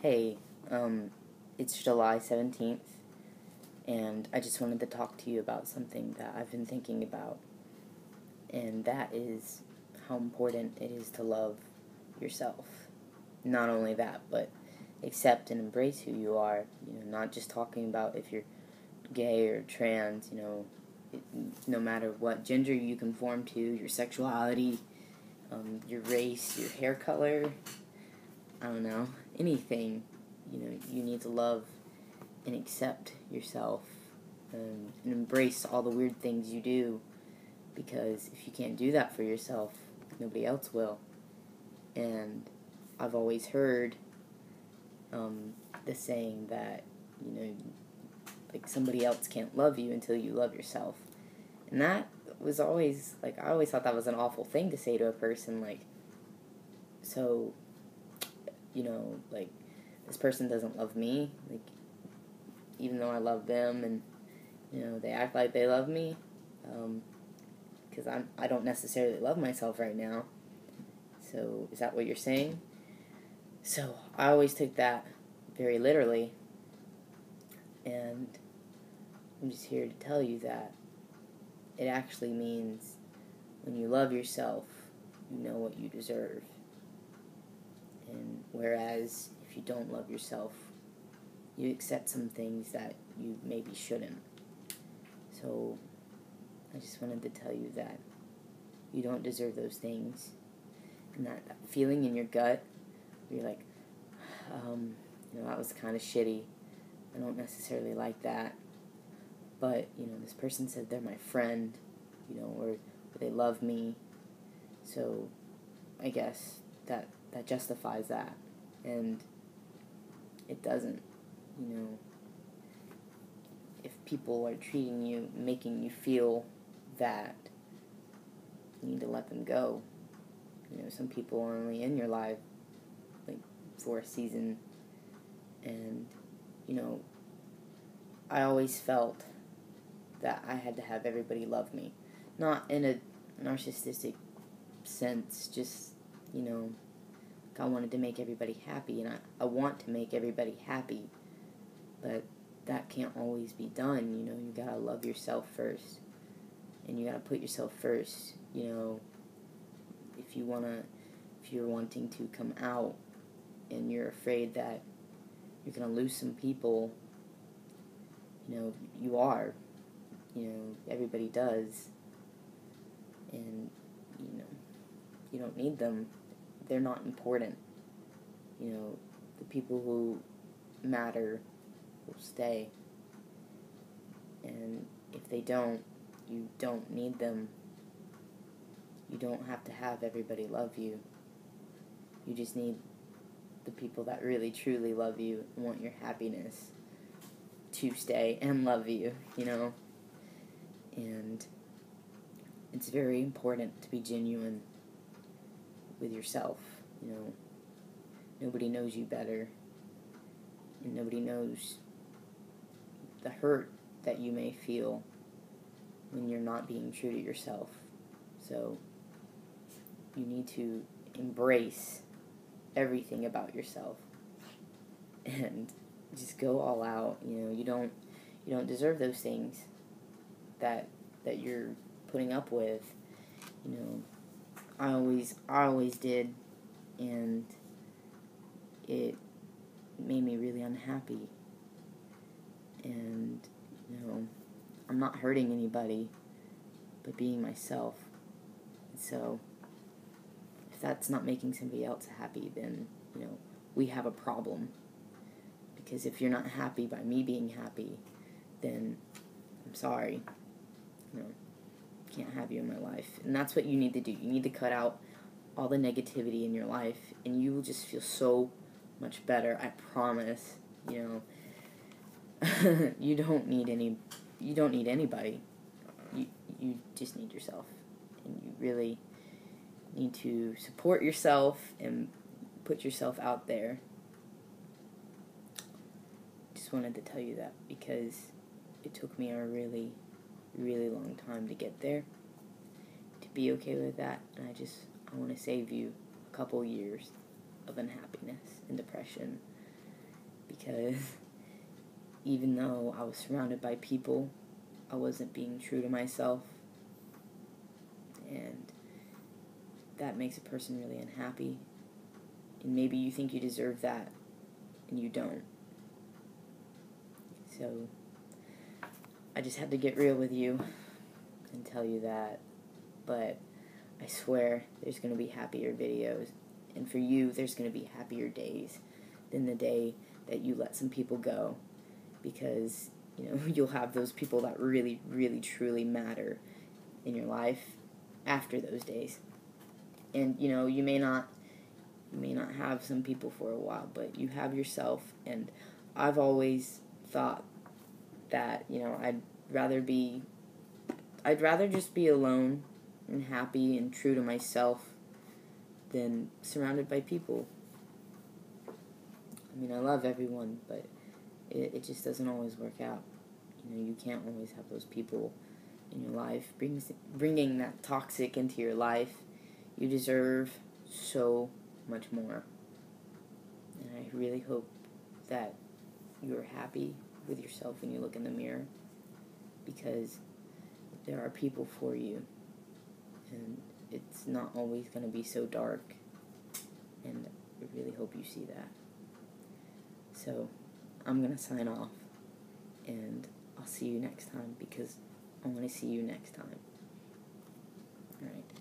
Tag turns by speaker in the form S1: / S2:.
S1: Hey, it's July 17th, and I just wanted to talk to you about something that I've been thinking about, and that is how important it is to love yourself. Not only that, but accept and embrace who you are, not just talking about if you're gay or trans, no matter what gender you conform to, your sexuality, your race, your hair color, I don't know, anything. You need to love and accept yourself, and embrace all the weird things you do, because if you can't do that for yourself, nobody else will. And I've always heard the saying that, like, somebody else can't love you until you love yourself. And that was always, like, I always thought that was an awful thing to say to a person, like, so, like, this person doesn't love me, like, even though I love them, and, they act like they love me, because I don't necessarily love myself right now. So, is that what you're saying? So, I always took that very literally, and I'm just here to tell you that it actually means when you love yourself, you know what you deserve. And whereas if you don't love yourself, you accept some things that you maybe shouldn't. So I just wanted to tell you that you don't deserve those things. And that feeling in your gut where you're like, that was kind of shitty. I don't necessarily like that. But, this person said they're my friend, or they love me. So I guess that justifies that. And it doesn't. If people are treating you, making you feel that, you need to let them go. Some people are only in your life, like, for a season. And, I always felt that I had to have everybody love me. Not in a narcissistic sense, just, I wanted to make everybody happy, and I want to make everybody happy, but that can't always be done. You gotta love yourself first, and you gotta put yourself first. If you're wanting to come out and you're afraid that you're gonna lose some people, you are. Everybody does, and you don't need them. They're not important. The people who matter will stay, and if they don't, you don't need them. You don't have to have everybody love you. You just need the people that really truly love you and want your happiness to stay and love you, and it's very important to be genuine with yourself. Nobody knows you better, and nobody knows the hurt that you may feel when you're not being true to yourself. So you need to embrace everything about yourself and just go all out. You don't deserve those things that you're putting up with. I always did, and it made me really unhappy. And I'm not hurting anybody, but being myself. So if that's not making somebody else happy, then we have a problem. Because if you're not happy by me being happy, then I'm sorry. Can't have you in my life. And that's what you need to do. You need to cut out all the negativity in your life, and you will just feel so much better. I promise. You don't need anybody. You just need yourself, and you really need to support yourself and put yourself out there. Just wanted to tell you that because it took me a really, really long time to get there, to be okay with that, and I want to save you a couple years of unhappiness and depression because even though I was surrounded by people, I wasn't being true to myself, and that makes a person really unhappy. And maybe you think you deserve that, and you don't. So, I just had to get real with you and tell you that, but I swear there's going to be happier videos, and for you, there's going to be happier days than the day that you let some people go, because, you'll have those people that really, really, truly matter in your life after those days. And, you may not have some people for a while, but you have yourself, and I've always thought that, I'd rather just be alone and happy and true to myself than surrounded by people. I mean, I love everyone, but it just doesn't always work out. You can't always have those people in your life bringing that toxic into your life. You deserve so much more. And I really hope that you're happy with yourself when you look in the mirror, because there are people for you, and it's not always going to be so dark, and I really hope you see that. So, I'm going to sign off, and I'll see you next time, because I want to see you next time. Alright.